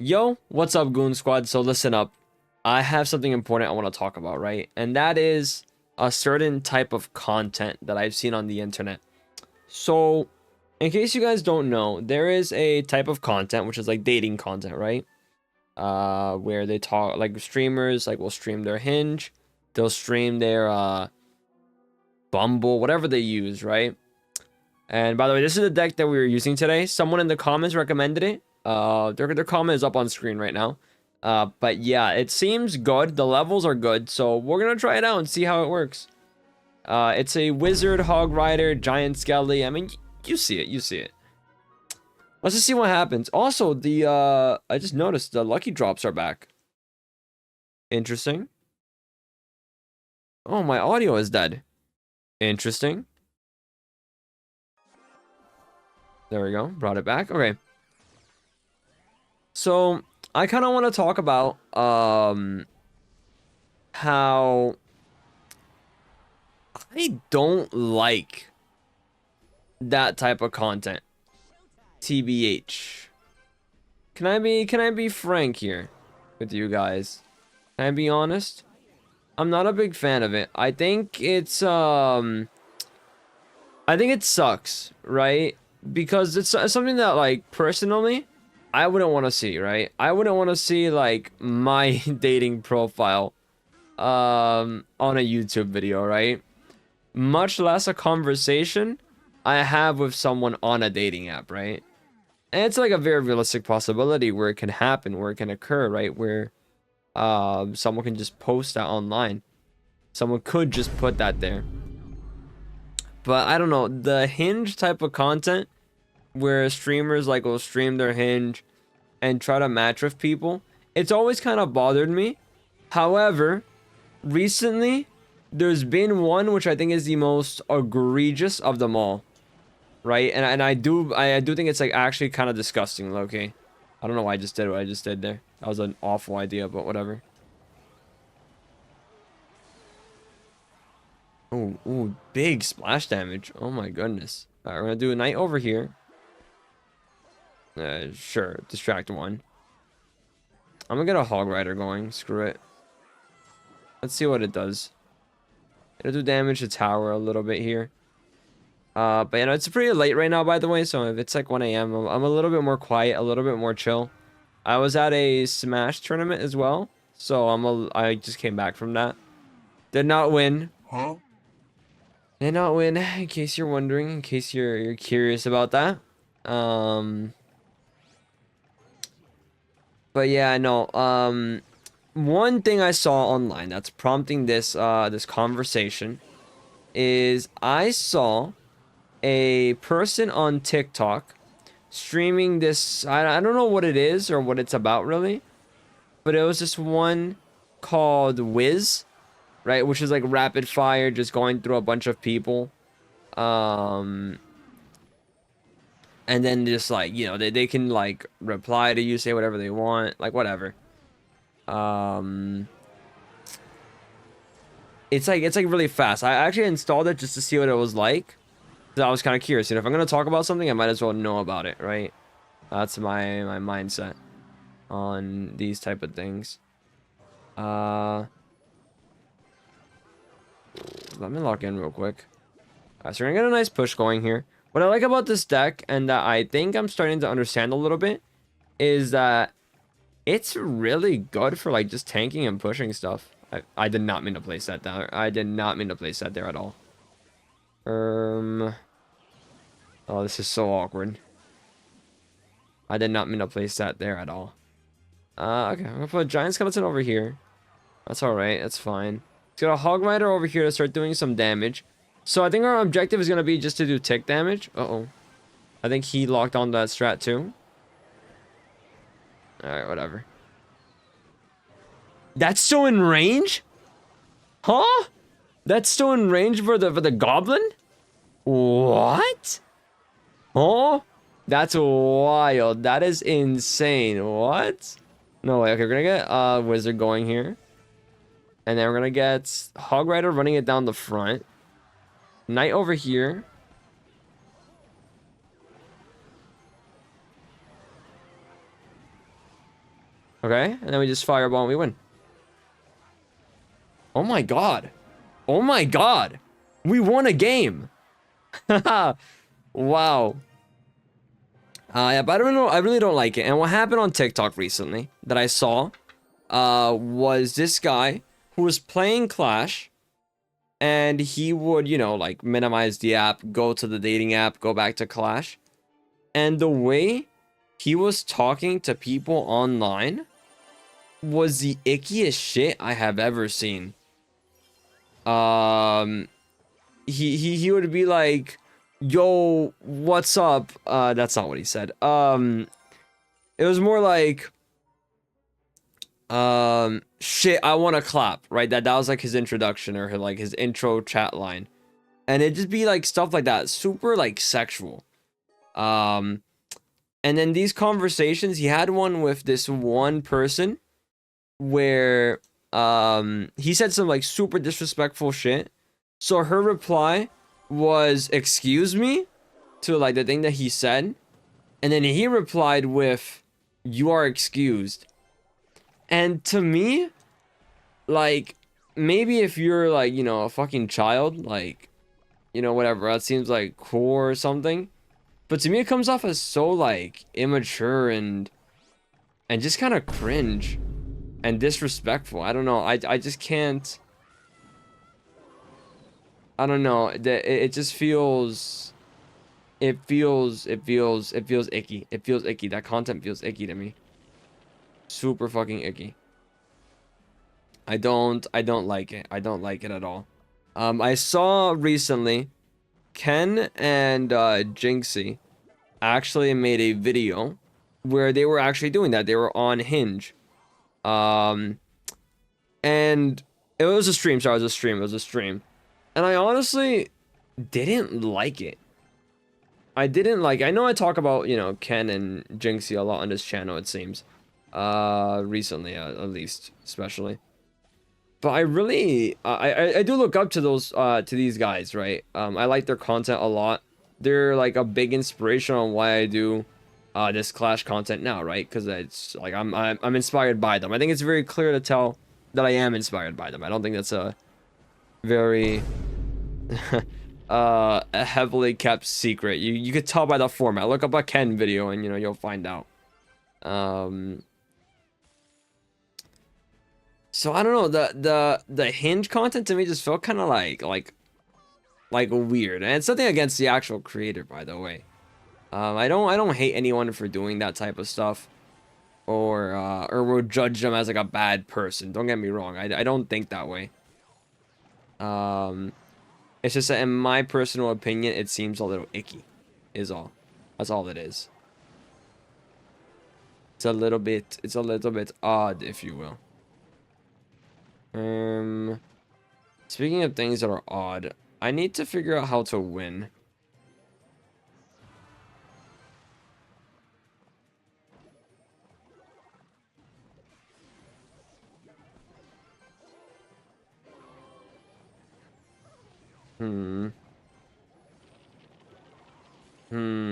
Yo, what's up, Goon Squad? So listen up. I have something important I want to talk about, right? And that is a certain type of content that I've seen on the internet. So, in case you guys don't know, there is a type of content which is like dating content, right? Where they talk like streamers like will stream their Hinge, they'll stream their Bumble, whatever they use, right? And by the way, this is the deck that we were using today. Someone in the comments recommended it. Their comment is up on screen right now. But yeah, it seems good. The levels are good, so we're gonna try it out and see how it works. It's a wizard, hog rider, giant skelly. I mean, you see it, you see it. Let's just see what happens. Also, I just noticed the lucky drops are back. Interesting. Oh, my audio is dead. Interesting. There we go. Brought it back. Okay. So I kind of want to talk about how I don't like that type of content. TBH. Can I be frank here with you guys? Can I be honest? I'm not a big fan of it. I think it sucks, right? Because it's something that, like, personally I wouldn't want to see, right? I wouldn't want to see like my dating profile on a YouTube video, right? Much less a conversation I have with someone on a dating app, right? And it's like a very realistic possibility where it can happen, where it can occur, right? Where someone can just post that online. Someone could just put that there. But I don't know, the Hinge type of content where streamers like will stream their Hinge and try to match with people, it's always kind of bothered me. However, recently there's been one which I think is the most egregious of them all, right? And I do think it's like actually kind of disgusting, low-key. I don't know why I just did what I just did there. That was an awful idea, but whatever. Ooh, big splash damage. Oh my goodness. All right, we're gonna do a knight over here. Sure, distract one. I'm gonna get a hog rider going. Screw it. Let's see what it does. It'll do damage to tower a little bit here. But you know, it's pretty late right now, by the way. So if it's like 1 a.m., I'm a little bit more quiet, a little bit more chill. I was at a Smash tournament as well, so I just came back from that. Did not win. Huh? Did not win. In case you're wondering, in case you're curious about that. But yeah, no. One thing I saw online that's prompting this conversation is I saw a person on TikTok streaming this. I don't know what it is or what it's about really, but it was this one called Wiz, right? Which is like rapid fire, just going through a bunch of people. And then just like, you know, they can like reply to you, say whatever they want, like whatever. It's like really fast. I actually installed it just to see what it was like. So I was kind of curious. You know, if I'm gonna talk about something, I might as well know about it, right? That's my mindset on these type of things. Let me log in real quick. Alright, so we're gonna get a nice push going here. What I like about this deck, and that I think I'm starting to understand a little bit, is that it's really good for like just tanking and pushing stuff. I did not mean to place that there. I did not mean to place that there at all. Oh, this is so awkward. I did not mean to place that there at all. Okay, I'm gonna put a giant skeleton over here. That's alright, that's fine. Let's get a hog rider over here to start doing some damage. So I think our objective is gonna be just to do tick damage. Uh-oh. I think he locked on that strat too. Alright, whatever. That's still in range? Huh? That's still in range for the goblin? What? Oh, that's wild. That is insane. What? No way. Okay, we're gonna get wizard going here. And then we're gonna get hog rider running it down the front. Knight over here. Okay, and then we just fireball and we win. Oh my god. Oh my god. We won a game. Wow. Yeah, but I don't know. I really don't like it. And what happened on TikTok recently that I saw was this guy who was playing Clash, and he would, you know, like minimize the app, go to the dating app, go back to Clash. And the way he was talking to people online was the ickiest shit I have ever seen. He would be like, yo, what's up? That's not what he said. It was more like, shit, I want to clap, right? That was like his introduction, or like his intro chat line. And it'd just be like stuff like that, super like sexual. And then these conversations, he had one with this one person where he said some like super disrespectful shit. So her reply was, excuse me, to like the thing that he said. And then he replied with, you are excused. And to me, like, maybe if you're like, you know, a fucking child, like, you know, whatever, that seems like cool or something. But to me, it comes off as so like immature and just kind of cringe and disrespectful. I don't know. I just can't. I don't know. It just feels. It feels icky. It feels icky. That content feels icky to me. Super fucking icky. I don't like it. I don't like it at all. I saw recently Ken and Jinxie actually made a video where they were actually doing that. They were on Hinge. And it was a stream. Sorry, it was a stream. And I honestly didn't like it. I didn't like. I know I talk about, you know, Ken and Jinxie a lot on this channel, it seems. Recently, at least, especially. But I really, I do look up to those, to these guys, right? I like their content a lot. They're like a big inspiration on why I do, this Clash content now, right? Because it's like I'm inspired by them. I think it's very clear to tell that I am inspired by them. I don't think that's a very, a heavily kept secret. You could tell by the format. Look up a Ken video and, you know, you'll find out. So I don't know, the Hinge content to me just felt kind of like weird, and it's something against the actual creator, by the way. I don't hate anyone for doing that type of stuff, or will judge them as like a bad person. Don't get me wrong, I don't think that way. It's just that in my personal opinion, it seems a little icky, is all. That's all it is. It's a little bit odd, if you will. Speaking of things that are odd, I need to figure out how to win.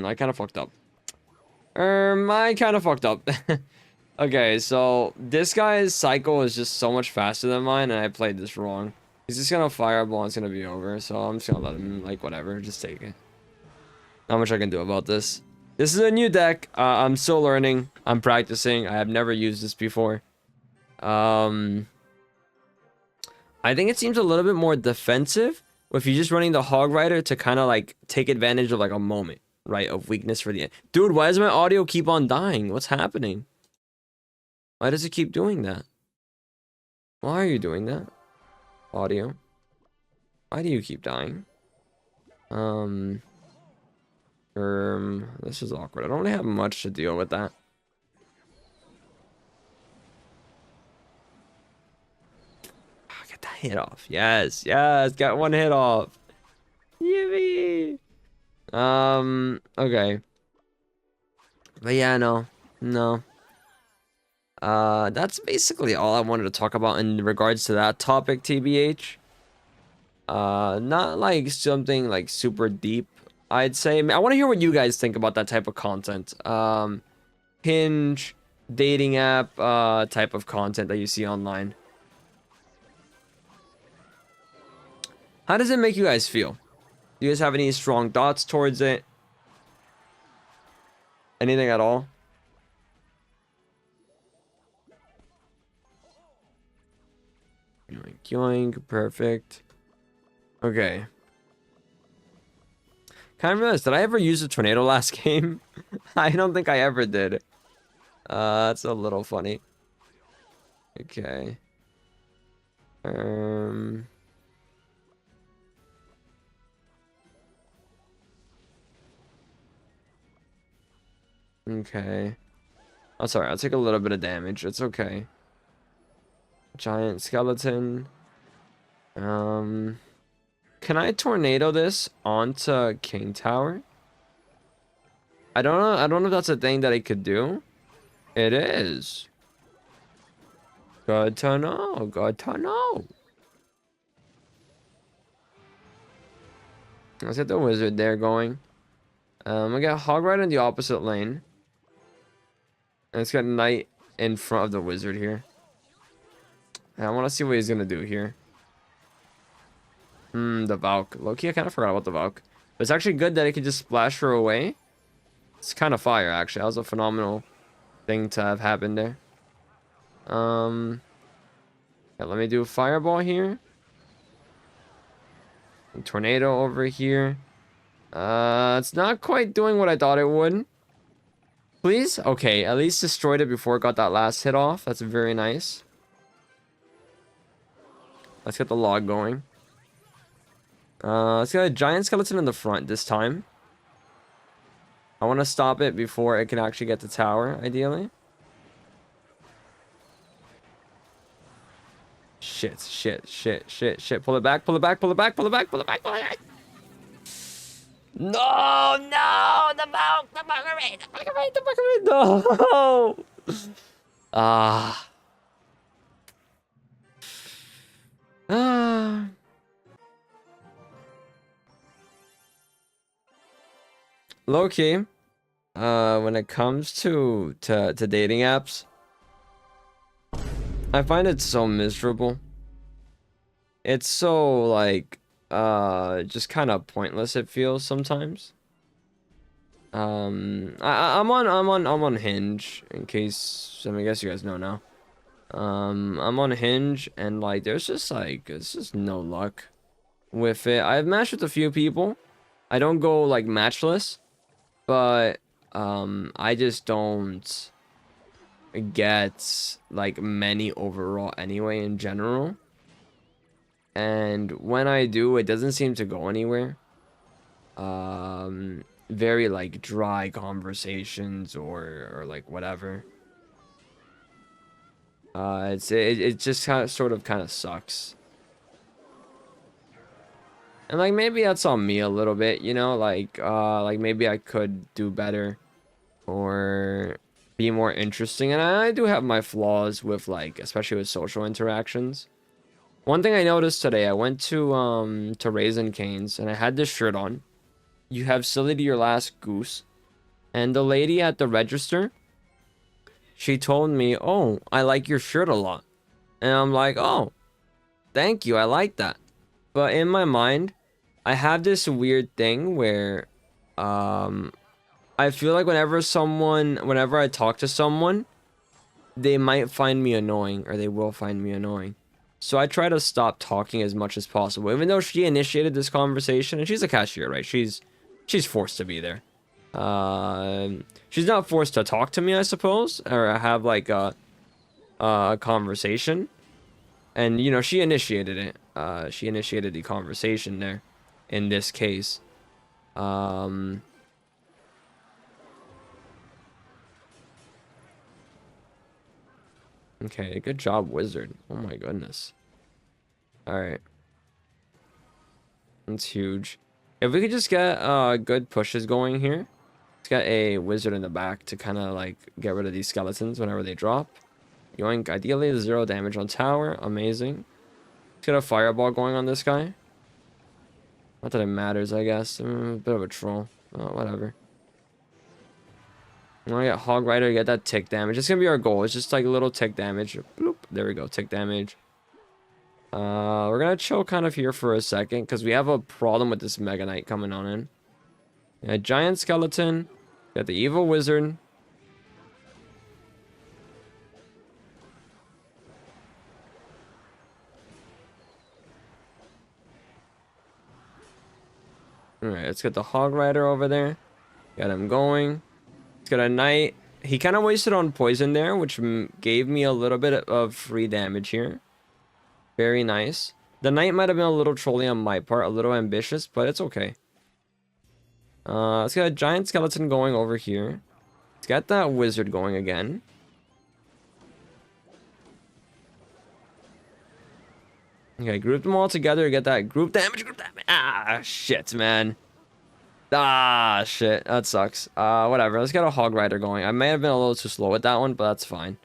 I kind of fucked up. I kind of fucked up. Okay, so this guy's cycle is just so much faster than mine, and I played this wrong. He's just gonna fireball and it's gonna be over, so I'm just gonna let him, like, whatever, just take it. Not much I can do about this. This is a new deck. I'm still learning. I'm practicing. I have never used this before. I think it seems a little bit more defensive if you're just running the Hog Rider to kind of, like, take advantage of, like, a moment, right, of weakness for the end. Dude, why does my audio keep on dying? What's happening? Why does it keep doing that? Why are you doing that? Audio. Why do you keep dying? This is awkward. I don't really have much to deal with that. Get that hit off. Yes, yes, got one hit off. Yippee! Okay. But yeah, no. That's basically all I wanted to talk about in regards to that topic, TBH. Not like something like super deep, I'd say. I want to hear what you guys think about that type of content. Hinge, dating app type of content that you see online. How does it make you guys feel? Do you guys have any strong thoughts towards it? Anything at all? Yoink, yoink, perfect. Okay. Kind of realized, did I ever use a tornado last game? I don't think I ever did. That's a little funny. Okay. Okay. Oh, sorry. I'll take a little bit of damage. It's okay. Giant skeleton. Can I tornado this onto King Tower? I don't know. I don't know if that's a thing that I could do. It is. Good to know. Good to know. Let's get the wizard there going. I got Hog right in the opposite lane. And it's got Knight in front of the wizard here. And I want to see what he's going to do here. The Valk. Low-key, I kind of forgot about the Valk. But it's actually good that it could just splash her away. It's kind of fire, actually. That was a phenomenal thing to have happened there. Yeah, let me do a fireball here. And tornado over here. It's not quite doing what I thought it would. Please? Okay, at least destroyed it before it got that last hit off. That's very nice. Let's get the log going. Let's get a giant skeleton in the front this time. I want to stop it before it can actually get the tower, ideally. Shit, shit, shit, shit, shit. Pull it back, pull it back, pull it back, pull it back, pull it back, pull it back. No, no, the Valk, the Valkyrie, the Valkyrie, the Valkyrie, no. Ah. Low key, when it comes to dating apps, I find it so miserable. It's so like just kind of pointless it feels sometimes. I'm on Hinge in case I guess you guys know now. I'm on Hinge and like there's just no luck with it. I've matched with a few people. I don't go like matchless, but I just don't get like many overall anyway in general. And when I do, it doesn't seem to go anywhere. Very like dry conversations or like whatever. It just kind of sucks. And like maybe that's on me a little bit, you know, like maybe I could do better or be more interesting. And I do have my flaws with like especially with social interactions. One thing I noticed today, I went to Raisin Cane's and I had this shirt on. You have silly to your last goose. And the lady at the register, she told me, "Oh, I like your shirt a lot." And I'm like, "Oh, thank you. I like that." But in my mind, I have this weird thing where I feel like whenever I talk to someone, they might find me annoying or they will find me annoying. So I try to stop talking as much as possible, even though she initiated this conversation and she's a cashier, right? She's forced to be there. She's not forced to talk to me, I suppose, or have like a conversation. And you know, she initiated it. She initiated the conversation there in this case. Okay, good job, wizard. Oh my goodness. Alright. That's huge. If we could just get good pushes going here. Let's get a wizard in the back to kind of like get rid of these skeletons whenever they drop. Yoink. Ideally, 0 damage on tower. Amazing. Let's get a fireball going on this guy. Not that it matters, I guess. A bit of a troll. Oh, whatever. I want to get Hog Rider, get that tick damage. It's gonna be our goal. It's just like a little tick damage. Bloop. There we go, tick damage. We're gonna chill kind of here for a second because we have a problem with this Mega Knight coming on in. Yeah, giant skeleton. Got the evil wizard. Alright, let's get the Hog Rider over there. Got him going. Let's get a knight. He kind of wasted on poison there, which gave me a little bit of free damage here. Very nice. The knight might have been a little trolly on my part, a little ambitious, but it's okay. Let's get a giant skeleton going over here. Let's get that wizard going again. Okay, group them all together, get that group damage, Ah, shit, man. Ah, shit, that sucks. Whatever, let's get a Hog Rider going. I may have been a little too slow with that one, but that's fine.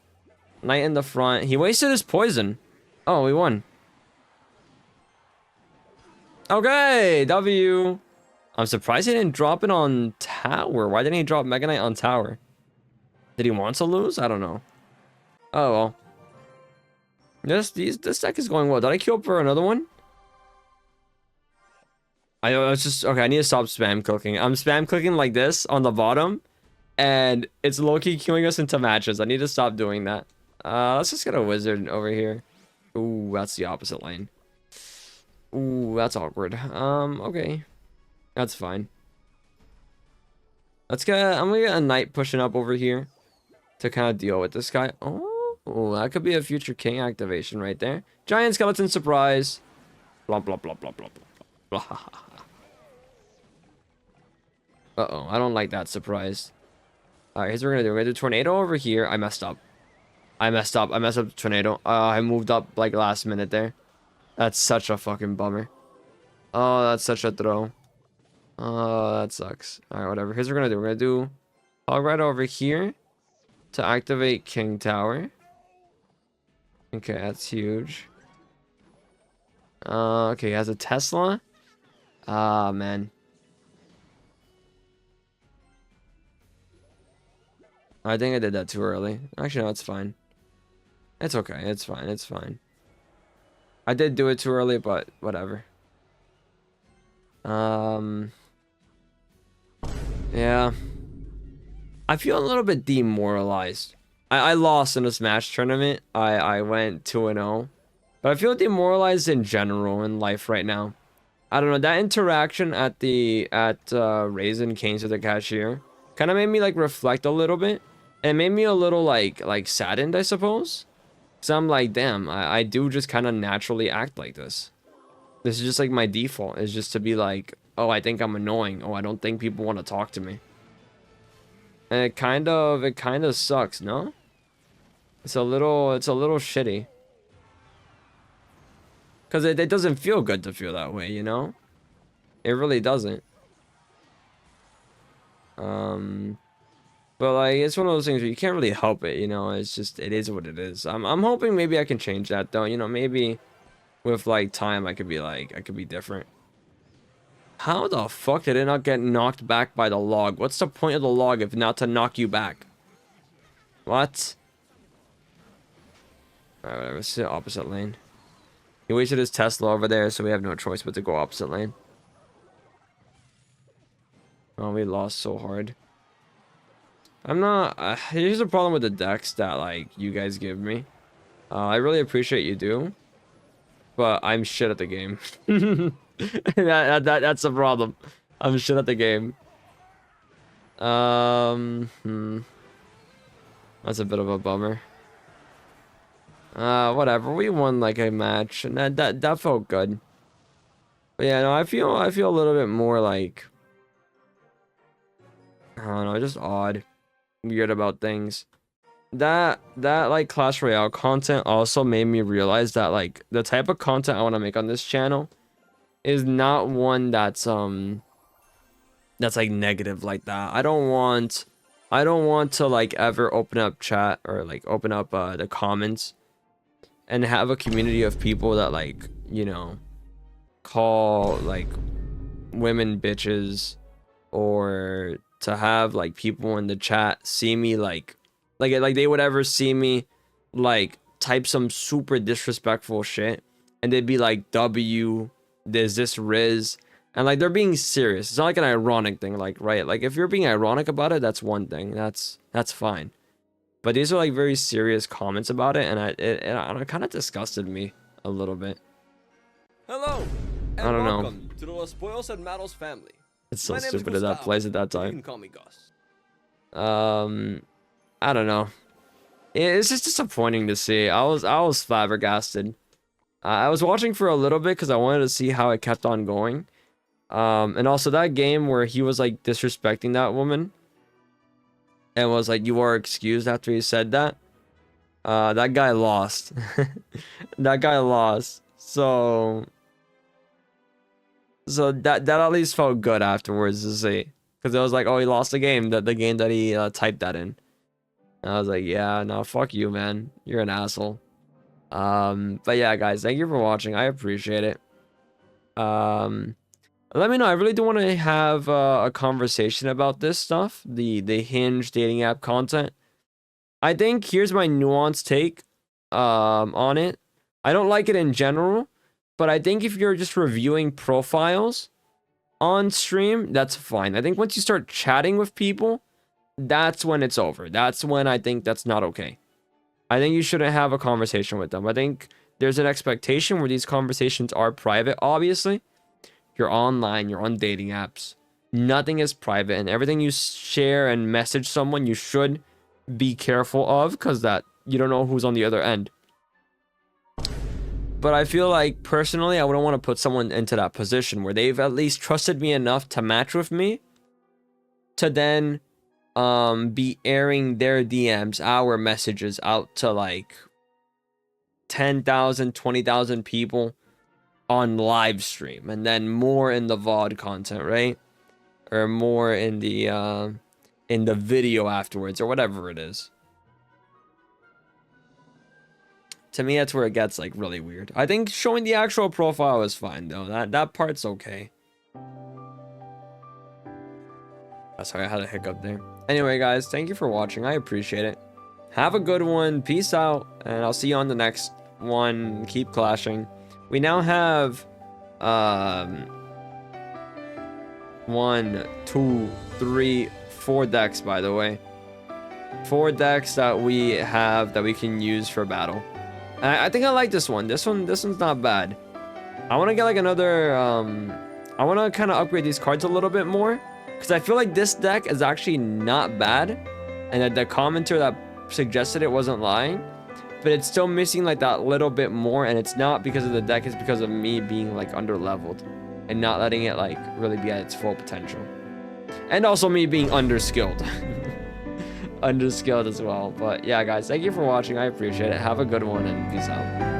Knight in the front. He wasted his poison. Oh, we won. Okay, W. I'm surprised he didn't drop it on tower. Why didn't he drop Mega Knight on tower? Did he want to lose? I don't know. Oh, well. This deck is going well. Did I queue up for another one? I was just... Okay, I need to stop spam clicking. I'm spam clicking like this on the bottom. And it's low-key queuing us into matches. I need to stop doing that. Let's just get a wizard over here. Ooh, that's the opposite lane. Ooh, that's awkward. Okay. That's fine. I'm gonna get a knight pushing up over here to kind of deal with this guy. Oh, that could be a future king activation right there. Giant skeleton surprise. Blah, blah, blah, blah, blah, blah, blah. Uh-oh, I don't like that surprise. Alright, here's what we're gonna do. We're gonna do tornado over here. I messed up. I messed up the tornado. I moved up like last minute there. That's such a fucking bummer. Oh, that's such a throw. Oh, that sucks. Alright, whatever. Here's what we're gonna do. We're gonna do Hog Rider over here to activate King Tower. Okay, that's huge. Okay, he has a Tesla. Ah, man. I think I did that too early. Actually, no, it's fine. It's okay. It's fine. It's fine. I did do it too early, but whatever. Yeah. I feel a little bit demoralized. I lost in a Smash tournament. I went 2-0. But I feel demoralized in general in life right now. I don't know, that interaction at Raisin Canes with the cashier kind of made me like reflect a little bit. And it made me a little like saddened, I suppose. So I'm like, damn, I do just kind of naturally act like this. This is just like my default, is just to be like, oh, I think I'm annoying. Oh, I don't think people want to talk to me. And it kind of sucks, no? It's a little shitty. Because it doesn't feel good to feel that way, you know? It really doesn't. But like, it's one of those things where you can't really help it, you know? It's just, it is what it is. I'm hoping maybe I can change that though, you know? Maybe with like time I could be different. How the fuck did it not get knocked back by the log? What's the point of the log if not to knock you back? What? Alright, whatever. Let's hit opposite lane. He wasted his Tesla over there, so we have no choice but to go opposite lane. Oh, we lost so hard. I'm not... here's the problem with the decks that, like, you guys give me. I really appreciate you do. But I'm shit at the game. That's the problem. I'm shit at the game. That's a bit of a bummer. Whatever. We won like a match, and that felt good. But yeah, no, I feel a little bit more like, I don't know, just odd, weird about things. That like Clash Royale content also made me realize that like the type of content I want to make on this channel is not one that's like negative like that. I don't want to like ever open up chat or like open up the comments and have a community of people that like, you know, call like women bitches or to have like people in the chat see me like they would ever see me like type some super disrespectful shit, and they'd be like, W, there's this Riz, and like they're being serious. It's not like an ironic thing, like, right? Like if you're being ironic about it, that's one thing. That's fine. But these are like very serious comments about it, and it kind of disgusted me a little bit. Hello, and I don't welcome to the Los Pollos and Matos family. It's so My name is stupid that that Gustavo. plays at that You time. can call me Gus. I don't know. It's just disappointing to see. I was flabbergasted. I was watching for a little bit because I wanted to see how it kept on going. And also that game where he was like disrespecting that woman and was like, "You are excused," after he said that. That guy lost. That guy lost. So that at least felt good afterwards to see, because it was like, oh, he lost the game, the game that he typed that in. And I was like, yeah, no, fuck you, man. You're an asshole. But yeah, guys, thank you for watching. I appreciate it. Let me know. I really do want to have a conversation about this stuff, the Hinge dating app content. I think here's my nuanced take on it. I don't like it in general, but I think if you're just reviewing profiles on stream, that's fine. I think once you start chatting with people, that's when it's over. That's when I think that's not okay. I think you shouldn't have a conversation with them. I think there's an expectation where these conversations are private, obviously. You're online, you're on dating apps. Nothing is private, and everything you share and message someone, you should be careful of, because that you don't know who's on the other end. But I feel like, personally, I wouldn't want to put someone into that position where they've at least trusted me enough to match with me to then be airing their DMs, our messages out to like 10,000, 20,000 people on live stream, and then more in the VOD content, right? Or more in the video afterwards, or whatever it is. To me, that's where it gets like really weird. I think showing the actual profile is fine though. That part's okay. Sorry, I had a hiccup there. Anyway, guys, thank you for watching. I appreciate it. Have a good one. Peace out, and I'll see you on the next one. Keep clashing. We now have 1, 2, 3, 4 decks, by the way. 4 decks that we have that we can use for battle. And I think I like this one. This one's not bad. I want to get like another I want to kind of upgrade these cards a little bit more, because I feel like this deck is actually not bad, and that the commenter that suggested it wasn't lying, but it's still missing like that little bit more, and it's not because of the deck, it's because of me being like under leveled and not letting it like really be at its full potential, and also me being underskilled. Underskilled as well. But yeah, guys, thank you for watching. I appreciate it. Have a good one, and peace out.